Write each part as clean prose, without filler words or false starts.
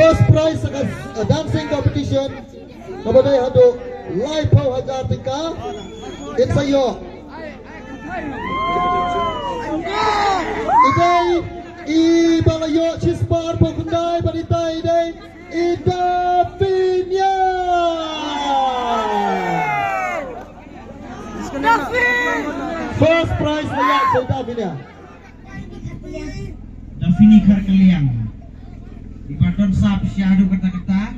First prize a dancing competition. Kepada haduk live pau hajar tika. It's a yo. Idai ibalayo chispar pokundai baritai idai Ida Finia. First prize layak Ida Finia. Davini Karkeliang di Badon Sap Syahdu kata-kata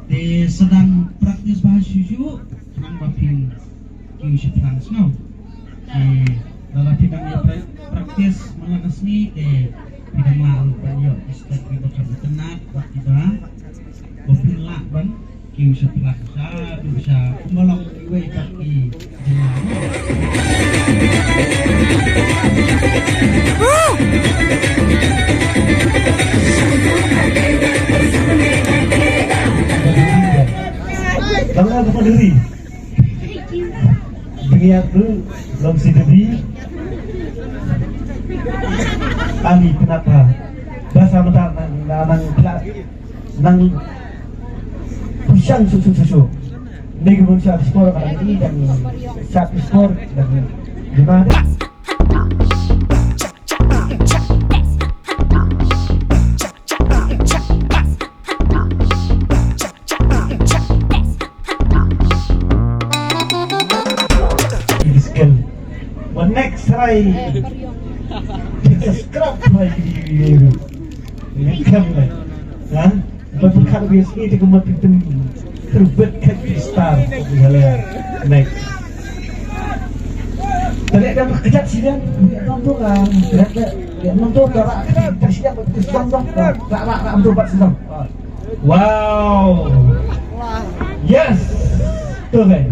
di sedang praktis bahasa susu senang bapin kiu seplang snow dalam bidangnya praktis melakukan seni bidang lalu banyak istat kita coba tenat waktu dah bapin lah ban kiu seplang sa bisa melok iwe kaki Bangga kepada diri. Beriak tu belum sedari. Kami kenapa? Bahasa mental nang pusang susu. Nego manusia skor kali ini dan satu skor dan gimana? Next try subscribe lagi ini kamera ya berbuka biasa itu kemudian terbit ke star next tadi ada kejap sih kan nonton kan nonton gerak tersiap betul contoh tak ambil buat senang wow yes tuh guys